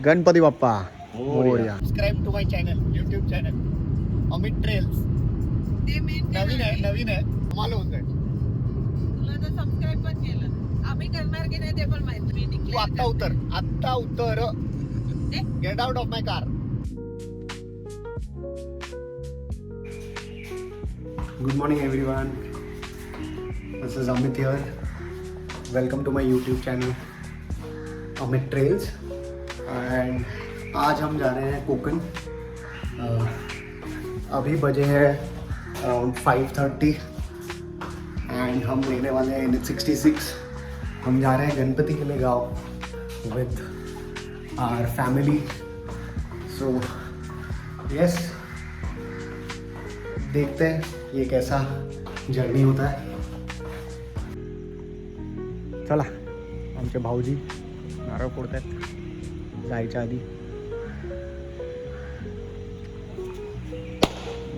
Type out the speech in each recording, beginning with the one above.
Ganpati Bappa Morya. Subscribe to my channel, YouTube channel Amit Trails. ते मेन नवीन आहे आम्हाला होत आहे. तुला तर सबस्क्राईब पण केलं, आम्ही करणार की नाही ते पण माहित नाही. तू आत्ता उतर get out of my car. Good morning everyone, this is Amit here. Welcome to my YouTube channel Amit Trails. And आज हम जा रहे हैं कोकण. अभी बजे हैं अराउंड 5:30 एंड हम लेने वाले हैं NH66. हम जा रहे हैं गणपति के लिए गाँव विद आवर फैमिली. सो यस, देखते हैं ये कैसा जर्नी होता है. चला, आमचे भाऊजी नारळ फोडतायत जायच्या आधी.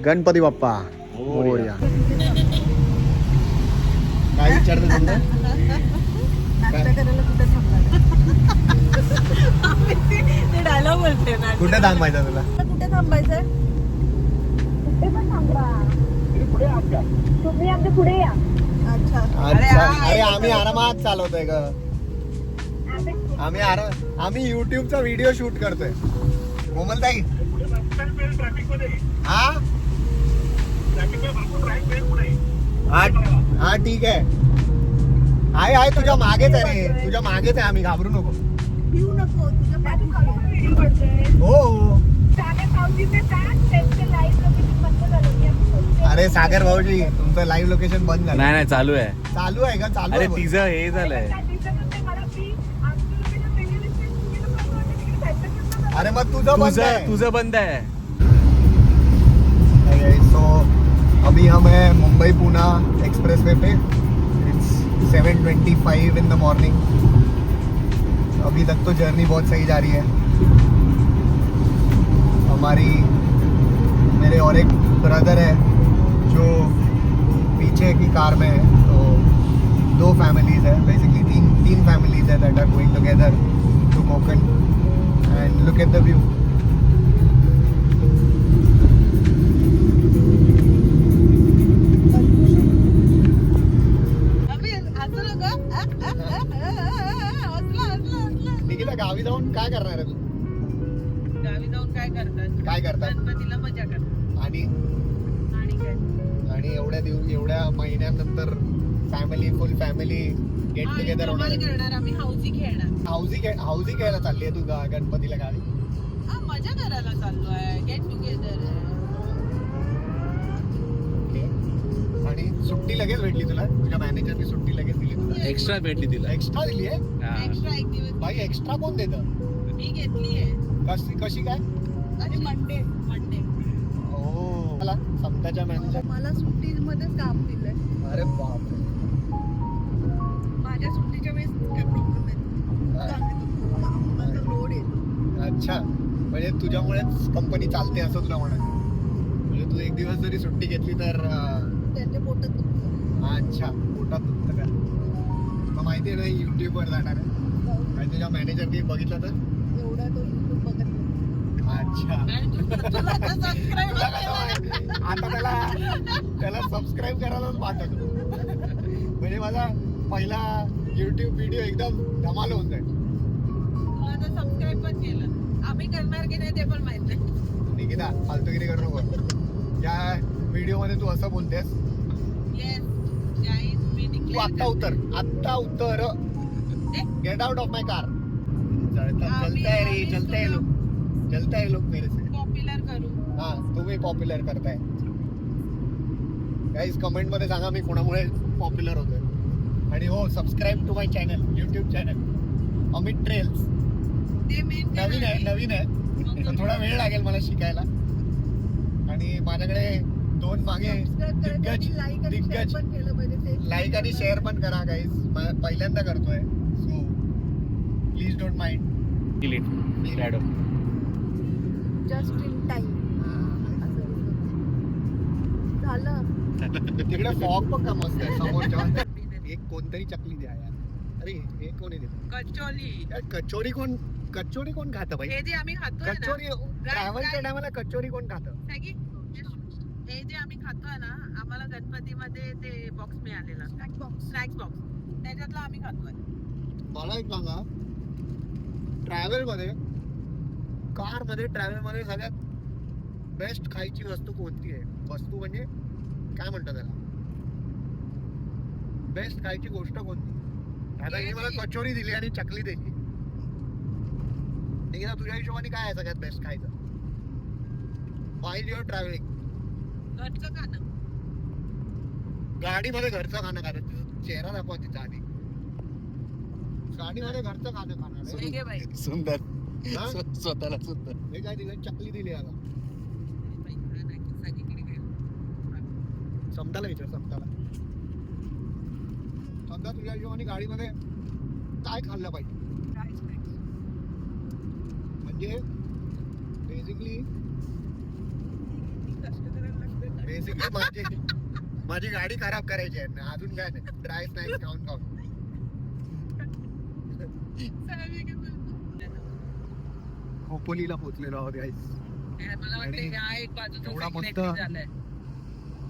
गणपती बाप्पा मोरया. काय विचारतं तुमचं? नाश्ता करायला कुठे थांबणार? ते डायलॉग बोलते ना. कुठे थांबायचं तुला? कुठे थांबायचंय? कुठे पण थांबा. तुम्ही आमच्या पुढे या. अच्छा. अरे आम्ही आरामात चालवतोय ग. आम्ही युट्यूबचा व्हिडिओ शूट करतोय. कोमलताई हा ठीक आहे. आहे तुझ्या मागेच आहे रे, तुझ्या मागेच आहे. आम्ही घाबरू नको. येऊ नको, तुझ्या पाठीमागे. हो सागर भाऊजीने सांग त्यांचं लाईव्ह लोकेशन बंद झालं की आम्ही सोडतो. अरे सागर भाऊजी, तुमचं लाईव्ह लोकेशन बंद झालं. नाही चालू आहे. चालू आहे का? चालू अरे आहे. तिचं हे झालंय. त्या दिवसातून ते मला फ्री आमचं लोकेशन वेगळं दिसतंय, तुमच्या लोकांचं वाटतं तिकडे जायचं नसतं. अरे मग तुझं बंद आहे. तुझं बंद आहे. सो अभी हम हैं Mumbai Poona express way pay. It's 7:25 in the morning. अभी तक तो जर्नी बहुत सही जा रही है. मेरे और एक ब्रदर है जो पीछे की कार में है. तो 2 फैमिलीज है, बेसिकली तीन फैमिलीज है that are going together to Konkan. And look at the view. Nikita, गावी जाऊन काय करणार आहे तू? गावी जाऊन काय करतात? गणपतीला मजा करतात. आणि काय एवढ्या महिन्यानंतर फुल फॅमिली गेट टुगेदर होणार धमाल आहे. करणार आम्ही. हौसी खेळणार. हाऊसी खेळायला चालली आहे तू गणपतीला गावी? हा, मजा करायला चाललोय. Get together. आणि सुट्टी लगेच भेटली तुला? तुझ्या मॅनेजरनी सुट्टी लगेच दिली तुला? एक्स्ट्रा भेटली तिला. एक्स्ट्रा दिली आहे? हा. एक्स्ट्रा एक दिवस भाई एक्स्ट्रा कोण देतं? मी घेतलीये. कशी काय? आणि मंडे ओ, मला समताच्या मॅनेजर. मला सुट्टीमध्येच काम दिलंय. अरे बापरे. माझ्या सुट्टीच्या वेळेस काही प्रॉब्लेम येतो. लोड येतो. अच्छा, म्हणजे तुझ्यामुळेच कंपनी चालते असं तुला म्हणायचं. म्हणजे तू एक दिवस जरी सुट्टी घेतली तर त्यांच्या पोटात दुखतं. अच्छा, पोटात दुखतं का? मग माहिती आहे ना युट्यूबवर जाणार आहे आणि तुझ्या मॅनेजरनी बघितलं तर? एवढा तो YouTube बघत नाही. अच्छा, तुला आता subscribe तुला कसं माहिती? आता त्याला सबस्क्राईब करायलाच पाठवतो. म्हणजे माझा पहिला युट्यूब व्हिडिओ एकदम धमाल होऊन जाईल. तुला आता सबस्क्राईब पण केलं, आम्ही करणार की नाही ते पण माहित नाही. निकिता, फालतूगिरी करू नको. या व्हिडिओ मध्ये तू असं बोलतेस. येस गाईज, मी तू डिक्लेअर आत्ता उतर get out of my car. चलता है लोग मेरे से. पॉप्युलर करू. हाँ, तुम्ही पॉप्युलर करताय. गाईज कमेंट मध्ये सांगा मी कोणामुळे पॉप्युलर होतोय. आणि हो, subscribe to my channel, YouTube channel Amit Trails. ते मेन नवीन आहे. तर थोडा वेळ लागेल मला शिकायला. आणि माझ्याकडे 2 मागे दिग्गज पण केलं पाहिजे. लाईक आणि शेअर पण करा गाईज. पहिल्यांदा करतोय, so please don't mind. Just in time झालं. तिकडे फॉग पण का मस्त आहे समोरच्या. एक कोणतरी चकली द्या यार. अरे हे कोणी देत? कचोली. यार कचोरी कोण कचोरी कोण खातं भाई? हे जे आम्ही खातोय कचोरी ट्रॅव्हलच्या टायमाला कचोरी कोण खातं? हे जे आम्ही खातोय ना, आम्हाला गणपतीमध्ये ते बॉक्स मिळालेला, स्नॅक्स बॉक्स, त्याच्यातला आम्ही खातोय. मला एक सांगा, ट्रॅव्हल मध्ये, कार मध्ये, ट्रॅव्हल मध्ये सगळ्यात बेस्ट खायची वस्तू कोणती आहे? वस्तू म्हणजे काय म्हणतात त्याला? बेस्ट खायची गोष्ट कोणती? आता हे मला कचोरी दिली आणि चकली दिली, ठीक आहे, तुझ्या हिशोबाने काय आहे सगळ्यात बेस्ट खायचं व्हाईल युअर ट्रॅव्हलिंग? घरचं खाणं. गाडीमध्ये घरचं खाणं खाणं. तिचा चेहरा दाखवा तिचा आधी. गाडीमध्ये घरचं खाणं खाणार हे घे बाई. सुंदर हा? स्वतःला सुंदर. हे काय दिलं? चकली दिली आता. बाई, खा ना, की सगळीकडे घे. समताला विचार, समताला. समजा तुझ्या हिशोबाने गाडीमध्ये काय खाल्लं पाहिजे? म्हणजे बेसिकली माझी गाडी खराब करायची आहे ना, अजून काय नाही. ड्राय स्नॅक्स खाऊन खाऊन. खोपोलीला पोहोचलेलो आहोत गाईस. मला वाटतं ह्या एक बाजूचं एवढा segment मस्त- झालंय.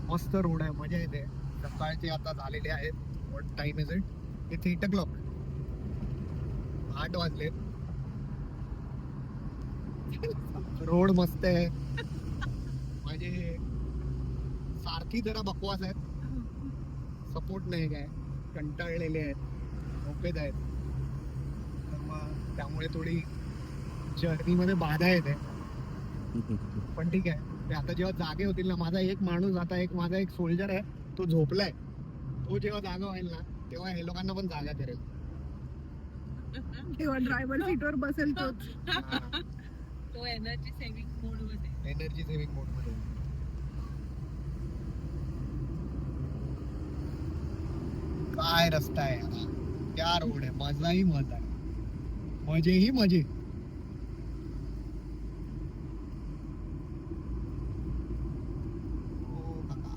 मस्त रोड आहे, मजा येते. सकाळचे आता झालेले आहेत. What time is it? It's 8 o'clock. 8 वाजले. रोड मस्त आहे. म्हणजे सारखी जरा बकवास आहेत. सपोर्ट नाही काय, कंटाळलेले आहेत, झोपेत आहेत. तर मग त्यामुळे थोडी जर्नी मध्ये बाधा येते. पण ठीक आहे, ते आता जेव्हा जागे होतील ना, माझा एक माणूस, आता एक माझा एक सोल्जर आहे, तो झोपलाय. तो जेव्हा जागा होईल ना, तेव्हा हे लोकांना पण जागा करेल. तेव्हा ड्रायव्हर सीटवर बसेल तोच. तो एनर्जी सेव्हिंग मोड मध्ये. एनर्जी सेव्हिंग मोड मध्ये. काय रस्ता आहे यार. क्या रोड आहे. मजाही मजा आहे, मजेही मजे. ओ काका,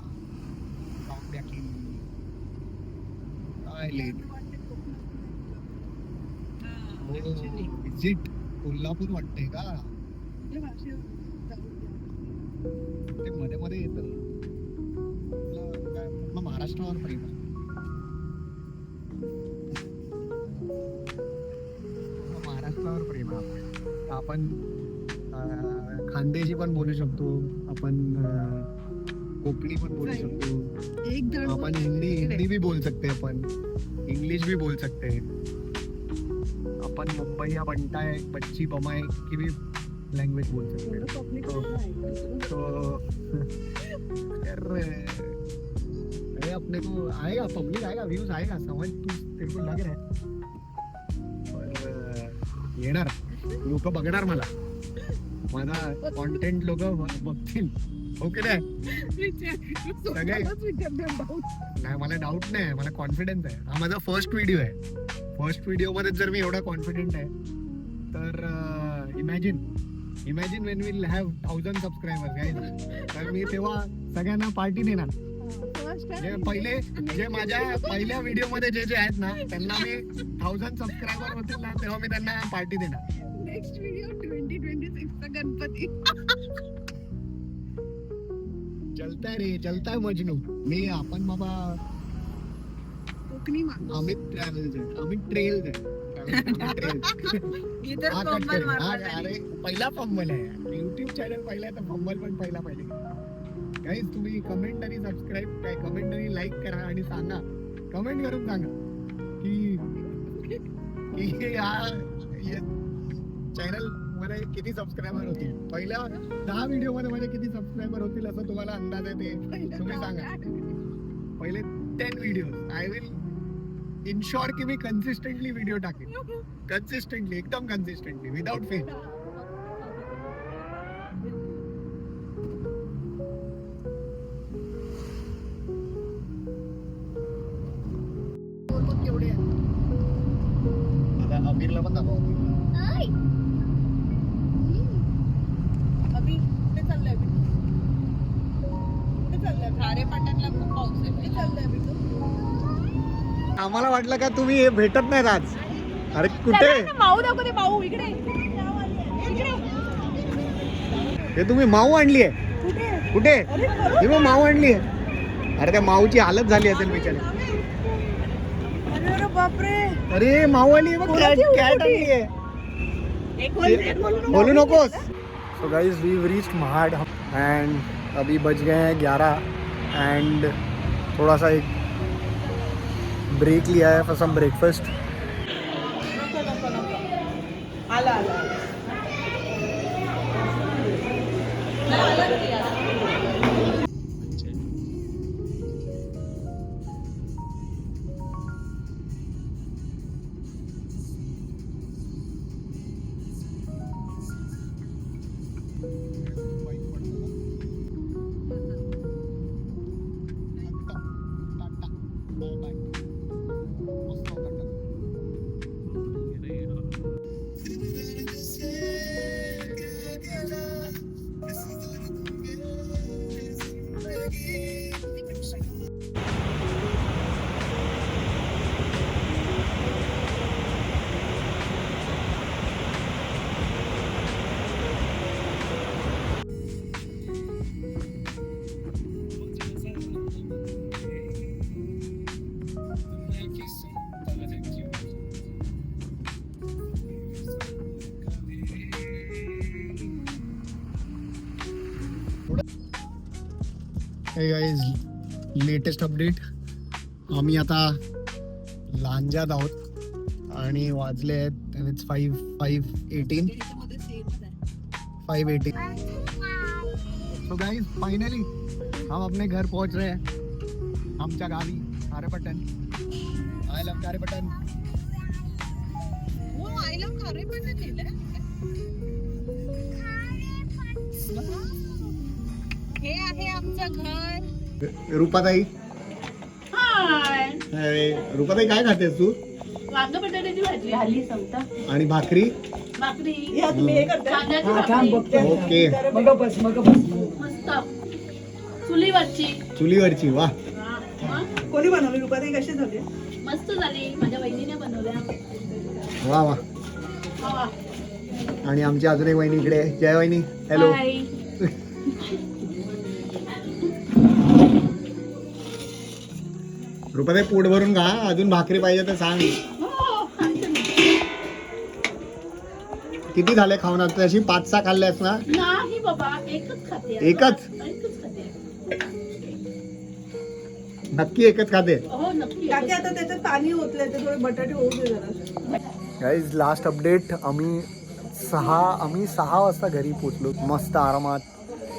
जाऊन द्या की. काय लेट. विजिट कोल्हापूर वाटतंय का? ते मध्ये मध्ये येतं. पूर्ण महाराष्ट्रावर प्रेम आहे. पूर्ण महाराष्ट्रावर प्रेम आहे आपलं. आपण खानदेशी पण बोलू शकतो, आपण कोकणी पण बोलू शकतो, एक जण आपण हिंदी भी बोल सकते हैं, अपन इंग्लिश भी बोल सकते हैं, अपन मुंबई या बनता है बच्ची बमाए की भी लैंग्वेज बोल सकते हैं. तो अरे अपने को आएगा, पब्लिक आएगा, व्यूज आएगा, समझ तू, तेरे को लग रहा है. पर येणार लोक, बघणार मला, माझा कॉन्टेंट लोक बघतील. ओके नाही सगळे नाही, मला डाऊट नाही, मला कॉन्फिडन्स आहे. हा माझा फर्स्ट व्हिडिओ आहे. फर्स्ट व्हिडिओ मध्ये जर मी एवढा कॉन्फिडेंट आहे, तर imagine Wien will have 1000 subscriber guys, तर मी तेव्हा सगळ्यांना पार्टी देणार. जे माझ्या पहिल्या व्हिडिओ मध्ये जे आहेत ना, त्यांना मी 1000 सबस्क्रायबर होतील ना, तेव्हा मी त्यांना पार्टी देणार. नेक्स्ट व्हिडिओ 2026 चा गणपती. चलताय रे, चलताय मजनू. मी आपण बाबा कोकणी माणूस. अमित ट्रॅव्हल्स आहे, अमित ट्रेल्स आहे. इतर हा फंबल कट कर. मारला अरे पहिला फंबल आहे. युट्यूब चॅनल पहिला आहे, तर फंबल पण पहिला पाहिजे. गाईज तुम्ही कमेंट आणि सबस्क्राईब, काय कमेंट आणि लाईक करा आणि सांगा, कमेंट करून सांगा की हा चॅनल मध्ये किती सबस्क्रायबर होतील. पहिल्या 10 व्हिडिओ मध्ये माझे किती सबस्क्रायबर होतील असं तुम्हाला अंदाज आहे, ते तुम्ही सांगा. पहिले 10 व्हिडिओ आय विल इन्शॉर की मी कन्सिस्टंटली व्हिडिओ टाकेन. कन्सिस्टंटली, एकदम कन्सिस्टंटली, विदाउट फेल. केवढे आता अमीरला पण दाखवा. अभि कुठे चाललंय? कुठे चाललंय? खारे पाटणला खूप पाऊस आहे. कुठे चाललंय बिटू? आम्हाला वाटलं का तुम्ही हे भेटत नाहीत आज. अरे कुठे माऊ दाखवते माऊ इकडे इकडे हे तुम्ही माऊ आणली आहे कुठे ही मग माऊ आणली आहे अरे त्या माऊची हालत झाली असेल बिचारी अरे बापरे अरे माऊ आली बघ कॅट आणली आहे बोलू नकोस so guys we reached Mahad and अभी बज गए हैं 11 एंड थोड़ा सा एक ब्रेक लिया है फॉर सम ब्रेकफास्ट आला आला हे गाईज लेटेस्ट अपडेट आम्ही आता लांजात आहोत आणि वाजले आहेत and it's 5:18 so guys finally हम अपने घर पहुंच रहे हैं आमच्या गावी खारेपटण आय लव खारेपटण हो आईला खारे पण लिहिलंय हे आहे आमचं घर रूपाताई हाय अरे रूपाताई काय खातेस तू वांग बटाट्याची भाजी हल्ली संपता आणि भाकरी भाकरी तुम्ही हे करता कांद्याची भाकरी ओके मस्त चुलीवरची चुलीवरची वा कोणी बनवली रुपाताई कशी झाली मस्त झाली माझ्या वहिनीने बनवल्या वा वा वा. आणि आमची अजून एक वहिनी इकडे आहे. जय वहिनी हॅलो Bye. रुपाताई पोट भरून खा अजून भाकरी पाहिजे तर सांग हो, सांगते मी. किती झाले खाऊन आता तशी 5-6 खाल्ल्यास ना नाही बाबा एकच खाते आता. एकच? एकच खाते नक्की एकच खाते हो नक्की काकी एकच. आता त्याच्यात पाणी ओतलंय ते थोडे बटाटे होऊ दे जरा गाईज लास्ट अपडेट आम्ही 6 वाजता घरी पोचलो मस्त आरामात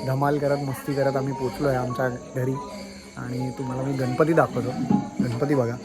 धमाल करत मस्ती करत आम्ही पोचलो आहे आमच्या घरी आणि तुम्हाला मी गणपती दाखवतो गणपती बघा